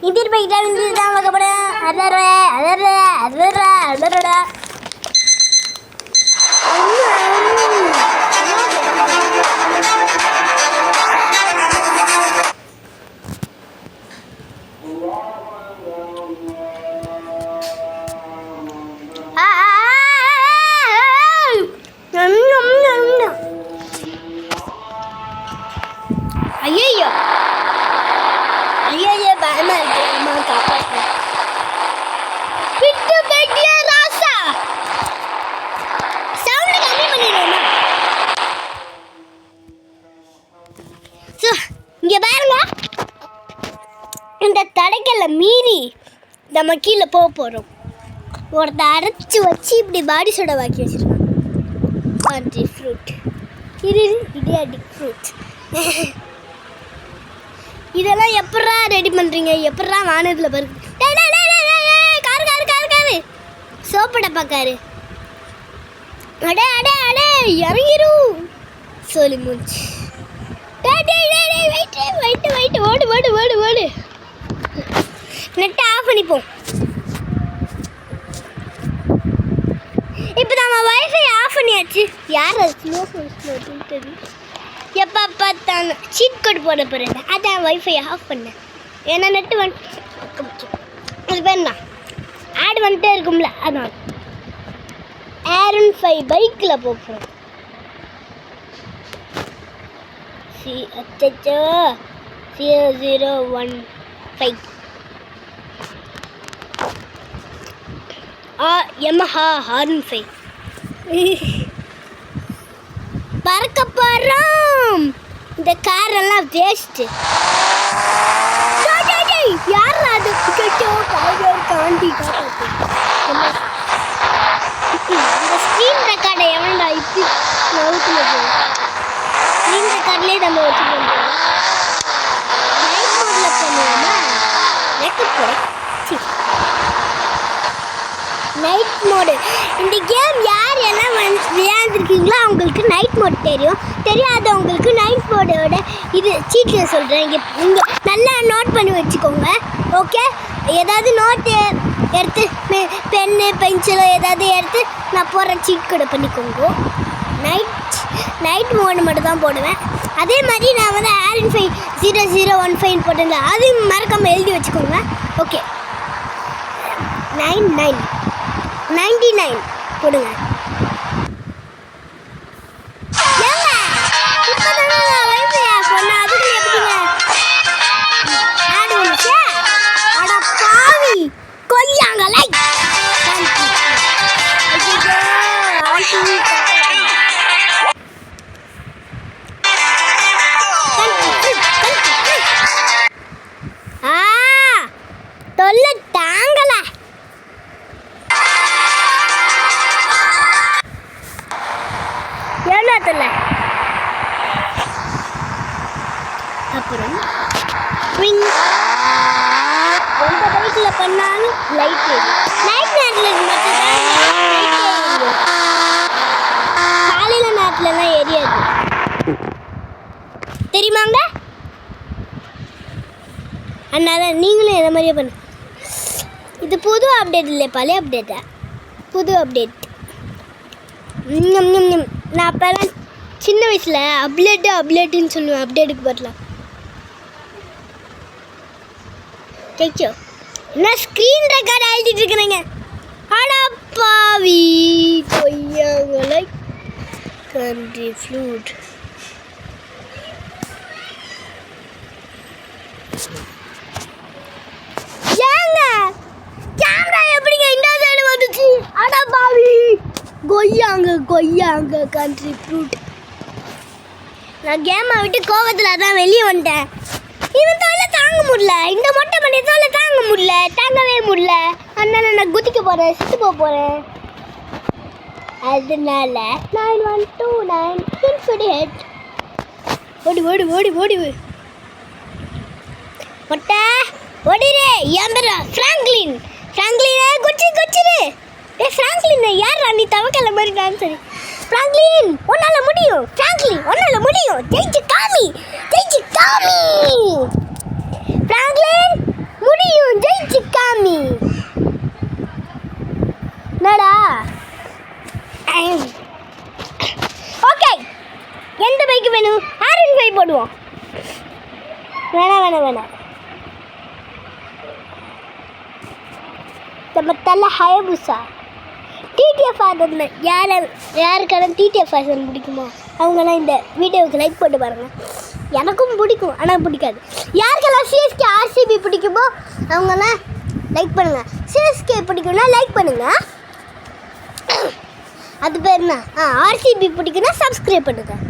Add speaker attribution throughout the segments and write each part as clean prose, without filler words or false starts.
Speaker 1: இந்தியர் பைக்கில் வந்து தான் பார்க்கப்படும். அதர்றா ஐயோ ஐயோ பயமா இருக்கு. அம்மா காப்பாற்று. விட்டு போயிட்டியா ராசா? சவுண்ட் கம்மி பண்ணிடுறேன். இங்க பாருங்க, இந்த தடைக்கல்ல மீறி நம்ம கீழே போக போகிறோம். ஒருத்த அரைச்சி வச்சு இப்படி பாடி சோடா வாக்கி வச்சிருக்கான். கண்ட்ரி ஃப்ரூட் இது இடியாட்டிக் ஃப்ரூட். இதெல்லாம் எப்படா ரெடி பண்ணுறீங்க? எப்படா வானத்தில் பாரு. காரு சோப்பு டப்பாக்காரு. அடே இறங்கிரும் சொல்லி மூச்சு. வெயிட் ஓடு நெட்டை ஆஃப் பண்ணிப்போம். இப்போ நம்ம வைஃபை ஆஃப் பண்ணியாச்சு. யார் அது ஸ்லோ எப்போ பார்த்தாங்க சீட் கோட் போட போகிறேன். அதான் வைஃபை ஆஃப் பண்ணேன். ஏன்னா நெட்டு வந்துட்டு அது பேருண்ணா ஆடு வந்துட்டே இருக்கும்ல, அதான் Aeron 5 பைக்கில் போகிறோம். அச்சோ 0015 Yamaha Aeron 5 பறக்க போகிறோம். இந்த காரெல்லாம் வேஸ்ட்டு. யார் அது காண்டி இந்த ஸ்க்ரீன் ரெக்கார்டை எவன்டா இப்படி நவுத்துல போகும்? ஸ்க்ரீன் ரெக்கார்ட்லேயே நம்ம வச்சு பண்ணுவோம். நைட் மோடில் பண்ணுவோமா? Night mode. இந்த கேம் யார் எல்லாம் விளையாண்டுருக்கீங்களோ அவங்களுக்கு நைட் மோட் தெரியும். தெரியாதவங்களுக்கு நைட் மோடோட இது சீட்டில் சொல்கிறேன். இங்கே நல்லா நோட் பண்ணி வச்சுக்கோங்க. ஓகே, ஏதாவது நோட்டு எடுத்து பென்னு பென்சிலோ ஏதாவது எடுத்து நான் போடுற சீட் கூட பண்ணிக்கோங்க. நைட் மோடு மட்டும் தான் போடுவேன். அதே மாதிரி நான் வந்து Aeron 5 0015 போட்டிருந்தேன். அதையும் மறக்காமல் எழுதி வச்சுக்கோங்க. ஓகே, 99 போடுங்க. தொல்லை தாங்கல. ஏனாத்துல அப்புறம் எந்த பைக்கில் பண்ணாலும் லைட் நைட் நேரத்தில் மட்டும்தான் காலையில் நேரத்துலலாம் எரியாது, தெரியுமாங்க? அதனால நீங்களும் எதை மாதிரியே பண்ணு. இது புது அப்டேட் இல்லை, பழைய அப்டேட்டா? புது அப்டேட். நான் அப்போல்லாம் சின்ன வயசில் அப்டேட்டுன்னு சொல்லுவேன். அப்டேட்டுக்கு வரலாம் கேச்சோ. என்ன ஸ்க்ரீன் ரெக்கார்ட் ஆகிட்டு இருக்கிறேங்க. அடப்பாவி கொய்யாங்களை கண்ட்ரி ஃப்ளூட். ஏங்க கேமரா எப்படிங்க இந்த சைடு வந்துச்சு? அடப்பாவி கொய்யாங்க கண்ட்ரி ஃப்ரூட். நான் கேமை விட்டு கோவத்தில் தான் வெளியே வந்துட்டேன். இவன் தோலை தாங்க முடியல, இந்த மொட்டை பண்ணி தோலை தாங்கவே முடியல. அதனால நான் குதிக்க போகிறேன், சுற்று போகிறேன். அதனால 9129 இன்ஃபினிட். ஓடி மொட்டை ஓடிரே. என் பேர் ஃப்ராங்க்லின். குச்சிரு. ஃப்ராங்க்லின் யாரா நீ? தவக்கலை மாதிரி டான்ஸ் சரி. ஃப்ராங்க்லின் உன்னால முடியும். ஜெயிச்சு காமி. ஃப்ராங்க்லின் முடியும், ஜெயிச்சு காமி. என்னடா? ஓகே, எந்த பைக் வேணும்? R15 போடுவோம். வேணாம். நம்ம தலை ஹயபுசா. டிடிஎஃப் ஆதன் யாருக்கான டிடிஎஃப் ஆதன் பிடிக்குமோ அவங்களாம் இந்த வீடியோவுக்கு லைக் போட்டு பாருங்கள். எனக்கும் பிடிக்கும், ஆனால் பிடிக்காது. யாருக்கெல்லாம் சிஎஸ்கே ஆர்சிபி பிடிக்குமோ அவங்களாம் லைக் பண்ணுங்கள். சிஎஸ்கே பிடிக்கும்னா லைக் பண்ணுங்கள். அது பேர் என்ன? ஆர்சிபி பிடிக்குன்னா சப்ஸ்கிரைப் பண்ணுங்கள்.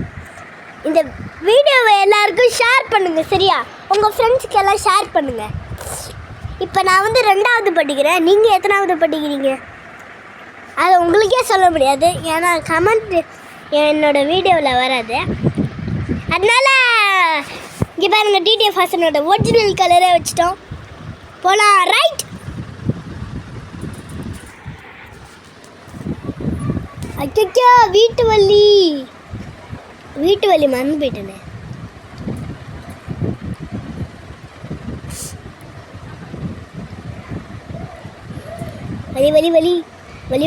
Speaker 1: இந்த வீடியோவை எல்லாருக்கும் ஷேர் பண்ணுங்கள். சரியா? உங்கள் ஃப்ரெண்ட்ஸுக்கெல்லாம் ஷேர் பண்ணுங்கள். இப்போ நான் வந்து 2வது படிக்கிறேன். நீங்கள் எத்தனாவது படிக்கிறீங்க? அதை உங்களுக்கே சொல்ல முடியாது, ஏன்னா கமெண்ட் என்னோடய வீடியோவில் வராது. அதனால் இங்கே பாருங்கள், டிடிஎஃப் ஹாசனோட ஒரிஜினல் கலரே வச்சுட்டோம். போகலாம். ரைட். அச்சா, வீட்டு வலி மறந்து போயிட்டேனே.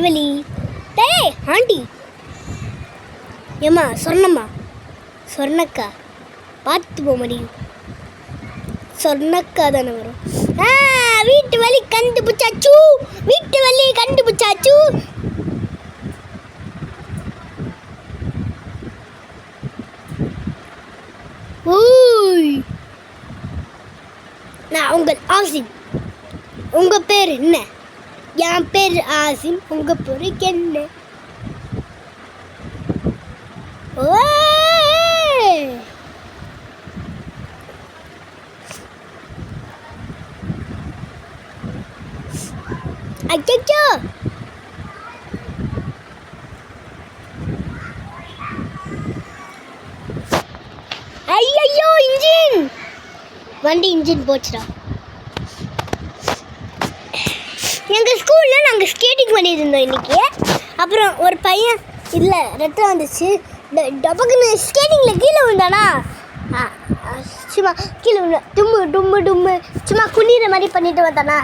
Speaker 1: வலி. டேய் ஆண்டி, ஏம்மா சொர்ணக்கா பார்த்து போக முடியும். சொர்ணக்கா தானே வரும். வீட்டு வலி கண்டுபிடிச்சாச்சு. நான் உங்கள் ஆசிம். உங்கள் பேர் என்ன? என் பேர் ஆசிம். உங்கள் பேருக்கு என்ன? அச்சோ, ஐயோ, வண்டி இன்ஜின் போச்சுடா. எங்கள் ஸ்கூலில் நாங்கள் ஸ்கேட்டிங் பண்ணிட்டு இருந்தோம் இன்றைக்கி. அப்புறம் ஒரு பையன் இல்லை ரெட்டம் வந்துச்சு, டபக்குன்னு ஸ்கேட்டிங்கில் கீழே விழுந்தானா. சும்மா கீழே விழுந்தா டும்மு சும்மா குனிற மாதிரி பண்ணிட்டு வந்தானா.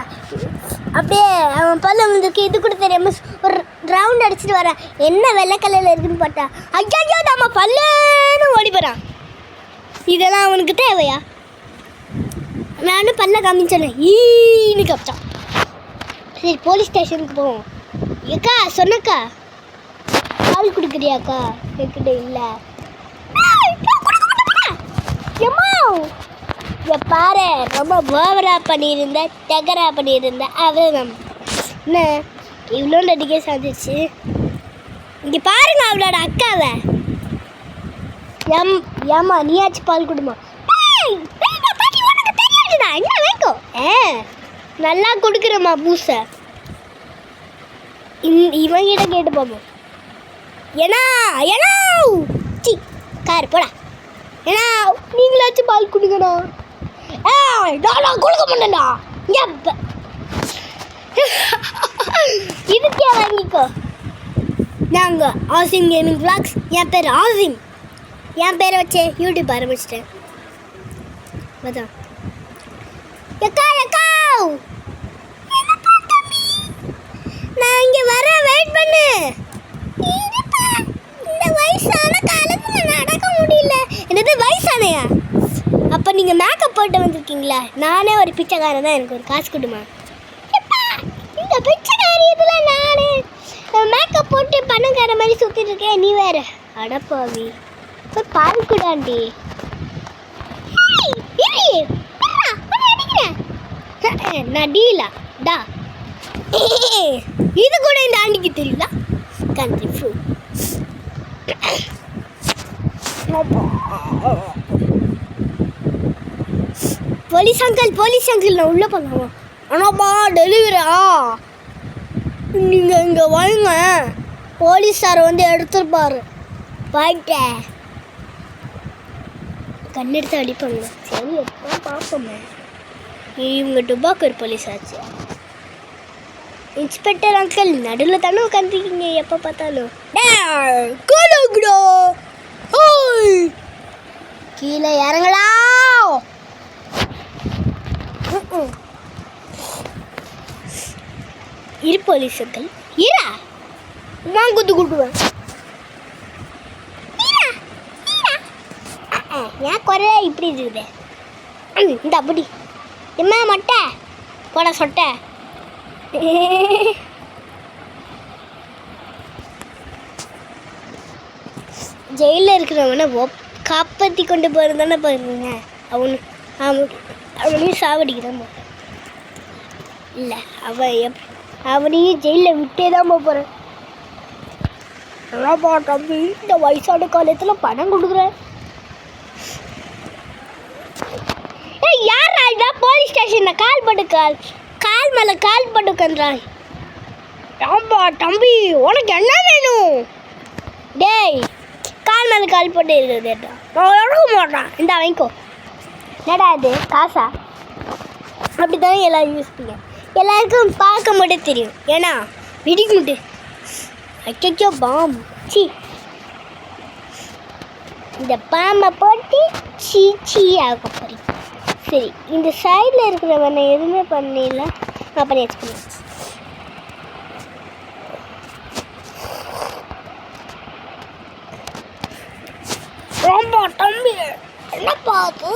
Speaker 1: அப்படியே அவன் பல்ல வந்துருக்கு. இது கூட தெரியாமல் ஒரு ரவுண்ட் அடிச்சுட்டு வரேன். என்ன வெள்ளை கலரில் இருக்குன்னு பார்த்தா ஐயோ நம்ம பல்லுன்னு ஓடி போகிறான். இதெல்லாம் அவனுக்கு தேவையா? நானும் பல்ல காமிச்சேன், ஈன்னு காமிச்சான். சரி, போலீஸ் ஸ்டேஷனுக்கு போவோம். ஏக்கா சொன்னக்கா பால் கொடுக்குறியாக்கா? என்கிட்ட இல்லை. பாரு, ரொம்ப ஓவரா பண்ணியிருந்த அவன் என்ன இவ்வளோ நடிகை சாதிச்சு. இங்கே பாருங்க அவளோட அக்காவை. ஏம்மா நீயாச்சும் பால் கொடுமா? என்ன வைக்கும் நல்லா கொடுக்குறம்மா பூசை. இவங்கிட்ட கேட்டு போவோம். ஏன்னா சி கார் போடா. ஏன்னா நீங்களாச்சும் பால் கொடுக்கணும். நான் கொடுக்க மாட்டேன்டா. இதுக்கே வாங்கிக்கோ. நாங்கள் ஆசிம் கேமிங் விளாக்ஸ். என் பேர் ஆசிம். என் பேரை வச்சு யூடியூப் ஆரம்பிச்சிட்டேன். அதான் நான் இங்கே வர வெயிட் பண்ணு. இந்த வயசான காலத்தில் நடக்க முடியல. என்னது வயசானையா? அப்போ நீங்கள் மேக்கப் போட்டு வந்திருக்கீங்களா? நானே ஒரு பிச்சைக்காரன் தான், எனக்கு ஒரு காசு கொடுமா. இந்த பிச்சைக்காரியத்தில் நானே மேக்கப் போட்டு பணக்கார மாதிரி சுற்றிட்டு இருக்கேன். நீ வேறு அடப்பாவி. ஒரு பால் கூடாண்டி. நான் டீலா டா. இது கூட இந்த ஆண்டிக்கு தெரியல. Country fruit. போலீஸ் அங்கிள் நான் உள்ளே பண்ணலாம். ஆனாப்பா டெலிவரா நீங்கள் இங்கே வாங்க. போலீஸ் சார் வந்து எடுத்துருப்பாரு. போயிட்டேன். கண்ணெடுத்து அடிப்பாங்க. சரி எப்போ பார்ப்போமே. இவங்க டுபாக்கூர் போலீஸ் ஆச்சு. இன்ஸ்பெக்டர் அங்கிள் நடுவில் தானே உட்காந்துருக்கீங்க எப்போ பார்த்தாலும். கீழே இறங்கலாம். இரு போலீஸ் அங்கிள் ஈரா வாங்குது கூட்டுவேன் ஏன் குறையா இப்படி இருக்குது இந்த அப்படி எம்மா மொட்டை போட சொட்டை ஜெயிலில் இருக்கிறவனை காப்பாற்றி கொண்டு போகிறது தானே பாருங்க அவனையும் சாவடிக்கிறான் இல்லை அவனையும் ஜெயிலில் விட்டே தான் போகிறேன் நல்லா தம்பி இந்த வயசான காலத்தில் பணம் கொடுக்குறேன் யாரா இதா போலீஸ் ஸ்டேஷனில் கால் மேலே கால் பட்டுக்கன்றாய் ஆம்பா தம்பி உனக்கு என்ன வேணும் டேய் கால் மேலே கால் போட்டு இருக்குது நான் எடுக்க மாட்டான் இந்த வாங்கிக்கோ என்னடா இது காசா அப்படி தானே எல்லோரும் யூஸ் பண்ண எல்லாருக்கும் பார்க்க மட்டும் தெரியும் ஏன்னா வெடிக்க முட்டு அச்சோ பாம் சி இந்த பாம்பை போட்டு சீ ஆக போகிறேன் சரி இந்த சைடில் இருக்கிறவனை எதுவுமே பண்ணல நான் பண்ணி எக்ஸ்பீரியன்ஸ் ரொம்ப தம்பி என்ன பார்த்து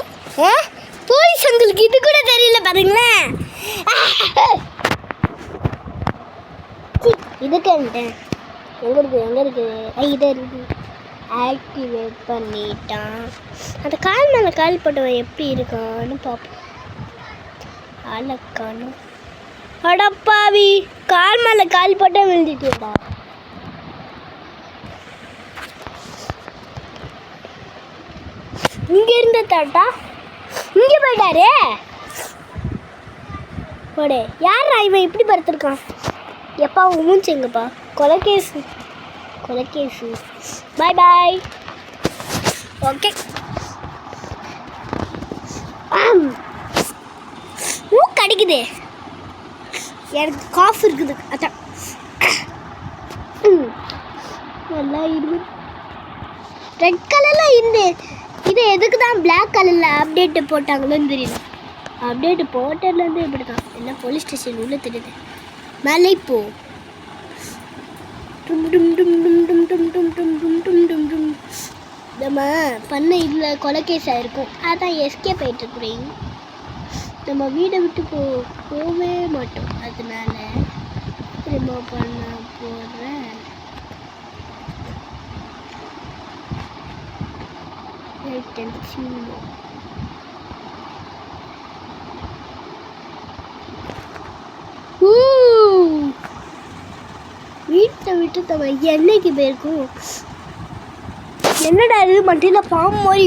Speaker 1: போலீஸ் உங்களுக்கு இது கூட தெரியல பாருங்களேன் இதுக்கு எங்கே இருக்குது இதை இருக்குது ஆக்டிவேட் பண்ணிட்டான் அந்த கால் மேலே கால் போட்டவன் எப்படி இருக்கான்னு பார்ப்போம் அழக்கானும் அடப்பாவி கால் மேலே கால் போட்ட விழுந்துட்டா இங்கே இருந்த தாட்டா இங்கே போயிட்டாரு போடே யாரா இவன் இப்படி படுத்துருக்கான் எப்பா மூச்சுங்கப்பா கொலைகேசு பாய் பாய் ஓகே கிடைக்குது எனக்கு காஃப் இருக்குது அதான் நல்லா இருக்குது ரெட் கலரில் இது எதுக்கு தான் பிளாக் கலரில் அப்டேட்டு போட்டாங்களோன்னு தெரியல அப்டேட்டு போட்டதுலேருந்து இப்படி தான் என்ன போலீஸ் ஸ்டேஷன் உள்ள தெரியுது மேலே போ நம்ம பண்ண இதில் கொலைகேஸாக இருக்கும் அதான் எஸ்கேப் ஆகிட்டு இருக்கிறீங்க நம்ம வீடை விட்டு போகவே மாட்டோம் அதனால திரும்ப பண்ண போகிறேன் வீட்டை விட்டு நம்ம என்னைக்கு போயிருக்கோம் என்னடா இது மண்டியில் பாம்பு மாதிரி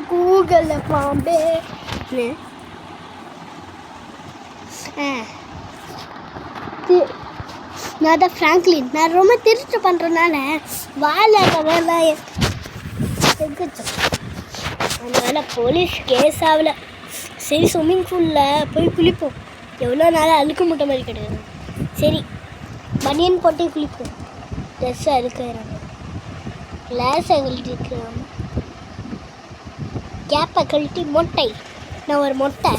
Speaker 1: கூகல்ல பாம்பே நான் தான் ஃப்ராங்க்லின் நான் ரொம்ப திருட்டு பண்ணுறதுனால வாழலாம் அதனால போலீஸ் கேஸ் ஆகல சரி ஸ்விம்மிங் பூலில் போய் குளிப்போம் எவ்வளோ நாளாக அழுக்க முட்டை மாதிரி கிடையாது சரி பனியன் போட்டு குளிப்போம் ட்ரெஸ்ஸாக இருக்கிறாங்க கிளாஸை கழட்டி இருக்கிறாங்க கேப்பை கழட்டி மொட்டை நான் ஒரு மொட்டை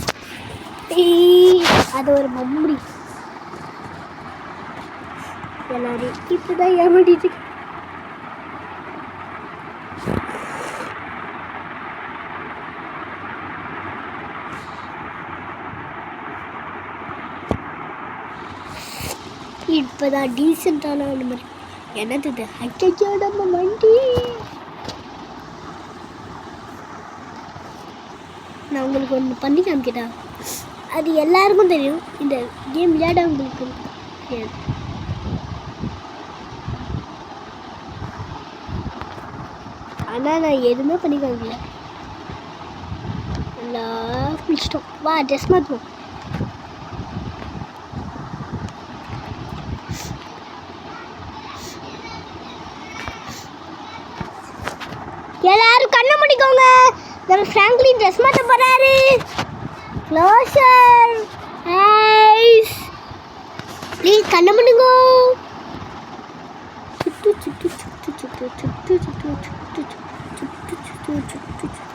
Speaker 1: அது ஒரு மம்முடி எல்லாரும் இப்போதான் ஏமாட்டிட்டு இப்போதான் டீசெண்டான அந்த மாதிரி என்னது இது அச்சோ நம்ம வண்டி நான் உங்களுக்கு ஒன்று பண்ணி காமிக்கிட்டா அது எல்லாருக்கும் தெரியும் இந்த கேம் விளையாடவங்களுக்கு தெரியாது ஆனால் நான் எதுவுமே பண்ணி காமிக்கல எல்லாம் குளிச்சிட்டோம் வா ட்ரெஸ் மாற்றுவோம் எல்லாரும் கண்ணை முடிக்கோங்க நம்ம ஃப்ராங்க்லின் ட்ரெஸ் மாற்ற போறாரு க்ளோசர் ஐஸ் ப்ளீஸ் கண்ணை முடிங்கோ சுட்டு சுட்டு சுட்டு சுட்டு சுட்டு சுட்டு சுட்டு சுட்டு சுட்டு சுட்டு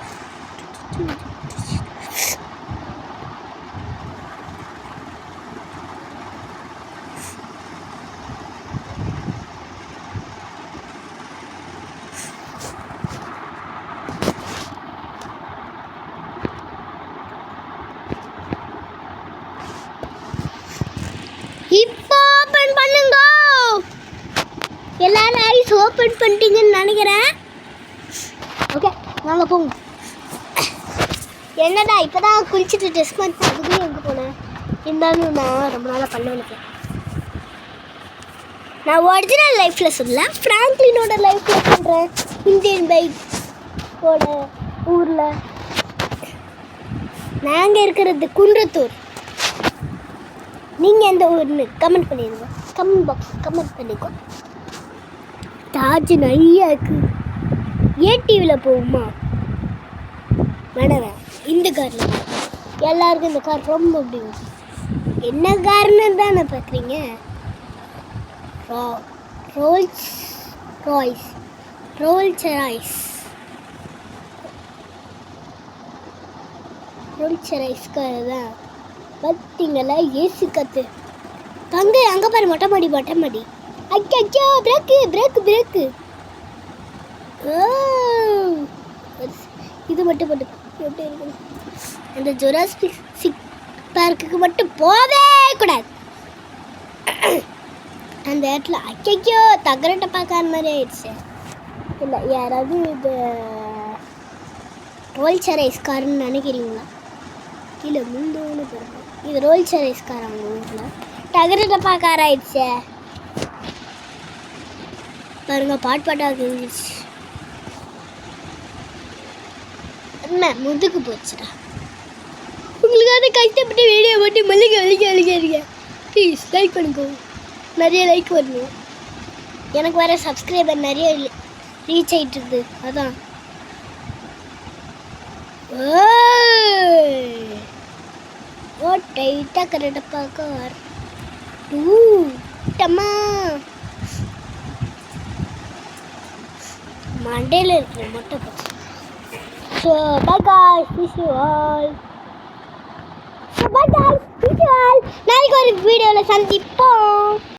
Speaker 1: ஓப்பன் பண்ணிட்டீங்கன்னு நினைக்கிறேன். ஓகே நாங்கள் போவோம். என்னடா இப்போ தான் குளிச்சுட்டு ட்ரெஸ் பண்ணிட்டு அதுக்குள்ளே எங்கே போனேன். இருந்தாலும் நான் ரொம்ப நாளாக பண்ண நினைக்கிறேன். நான் ஒரிஜினல் லைஃப்பில் சொல்லல, ஃப்ராங்க்லினோட லைஃப்பில் சொல்கிறேன். இந்தியன் பைக்கோட ஊரில் நாங்கள் இருக்கிறது குன்றத்தூர். நீங்கள் எந்த ஊர்னு கமெண்ட் பண்ணிடுங்க. கமெண்ட் பாக்ஸ் கமெண்ட் பண்ணிக்கோ. தாஜ் நிறையா இருக்குது. ஏடிவியில் போகுமா? வேணாம், இந்த காரில். எல்லாருக்கும் இந்த கார் ரொம்ப பிடிக்கும். என்ன கார்னு தானே பார்க்குறீங்க? ரோல்ஸ் ராய்ஸ் கார் தான். பார்த்தீங்களா ஏசி காற்று. தங்க அங்கே பாரு, மொட்டை மாடி. ஐயோ பிரேக்கு. இது மட்டும் போட்டு எப்படி இருக்குது? அந்த ஜுராசிக் பார்க்குக்கு மட்டும் போவே கூடாது. அந்த இடத்துல ஐயோ தகரட்டை பார்க்காத மாதிரி ஆயிடுச்சு. இல்லை யாராவது இது ரோல்ஸ் ராய்ஸ் காருன்னு நினைக்கிறீங்களா? இல்லை முந்தோன்னு போகிறோம். இது ரோல்ஸ் ராய்ஸ் கார் அவங்க ஊரில். தகரட்டை பார்க்க ஆயிடுச்சு பாருங்க. பாட்டாக இருந்துச்சு. என்ன முதுக்கு போச்சுடா. உங்களுக்காக கஷ்டப்பட்டு வீடியோ போட்டு மல்லிகை ப்ளீஸ் லைக் பண்ணுங்க. நிறைய லைக் வரணும். எனக்கு வர சப்ஸ்கிரைபர் நிறைய ரீச் ஆகிட்டுருக்குது. அதான் ஓ டைட்டாக கரெக்டாக பார்க்க டம்மா மண்டையில் இருக்கிற மொட்டை போச்சு. So bye guys, see you all. நாளைக்கு ஒரு வீடியோவில் சந்திப்போம்.